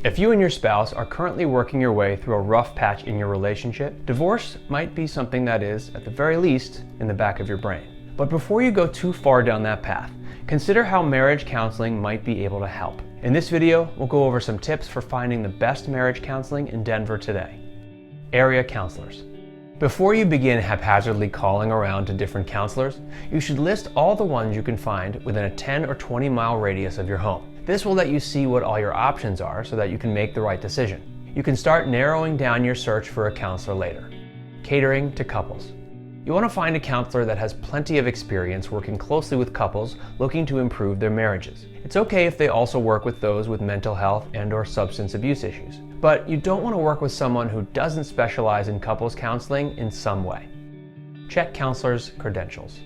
If you and your spouse are currently working your way through a rough patch in your relationship, divorce might be something that is, at the very least, in the back of your brain. But before you go too far down that path, consider how marriage counseling might be able to help. In this video, we'll go over some tips for finding the best marriage counseling in Denver today. Area counselors. Before you begin haphazardly calling around to different counselors, you should list all the ones you can find within a 10 or 20 mile radius of your home. This will let you see what all your options are so that you can make the right decision. You can start narrowing down your search for a counselor later. Catering to couples. You want to find a counselor that has plenty of experience working closely with couples looking to improve their marriages. It's okay if they also work with those with mental health and/or substance abuse issues, but you don't want to work with someone who doesn't specialize in couples counseling in some way. Check counselors' credentials.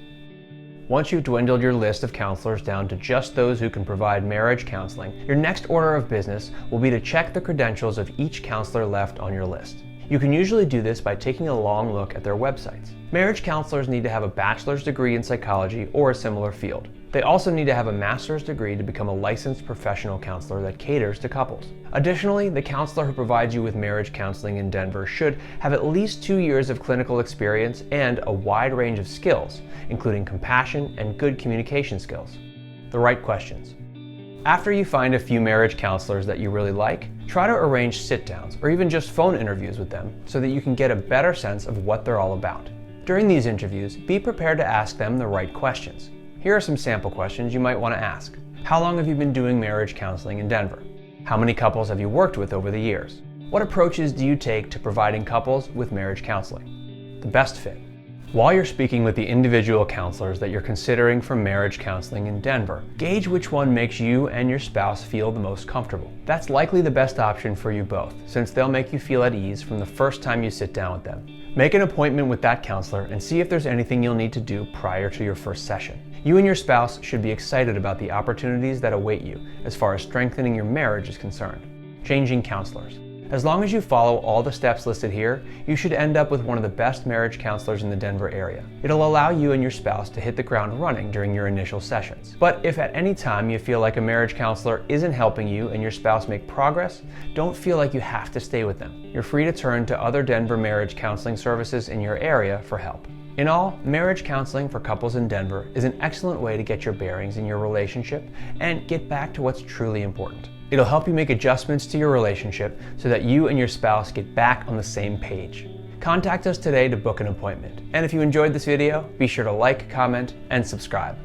Once you've dwindled your list of counselors down to just those who can provide marriage counseling, your next order of business will be to check the credentials of each counselor left on your list. You can usually do this by taking a long look at their websites. Marriage counselors need to have a bachelor's degree in psychology or a similar field. They also need to have a master's degree to become a licensed professional counselor that caters to couples. Additionally, the counselor who provides you with marriage counseling in Denver should have at least 2 years of clinical experience and a wide range of skills, including compassion and good communication skills. The right questions. After you find a few marriage counselors that you really like, try to arrange sit-downs or even just phone interviews with them so that you can get a better sense of what they're all about. During these interviews, be prepared to ask them the right questions. Here are some sample questions you might want to ask. How long have you been doing marriage counseling in Denver? How many couples have you worked with over the years? What approaches do you take to providing couples with marriage counseling? The best fit. While you're speaking with the individual counselors that you're considering for marriage counseling in Denver, gauge which one makes you and your spouse feel the most comfortable. That's likely the best option for you both, since they'll make you feel at ease from the first time you sit down with them. Make an appointment with that counselor and see if there's anything you'll need to do prior to your first session. You and your spouse should be excited about the opportunities that await you as far as strengthening your marriage is concerned. Changing counselors. As long as you follow all the steps listed here, you should end up with one of the best marriage counselors in the Denver area. It'll allow you and your spouse to hit the ground running during your initial sessions. But if at any time you feel like a marriage counselor isn't helping you and your spouse make progress, don't feel like you have to stay with them. You're free to turn to other Denver marriage counseling services in your area for help. In all, marriage counseling for couples in Denver is an excellent way to get your bearings in your relationship and get back to what's truly important. It'll help you make adjustments to your relationship so that you and your spouse get back on the same page. Contact us today to book an appointment. And if you enjoyed this video, be sure to like, comment, and subscribe.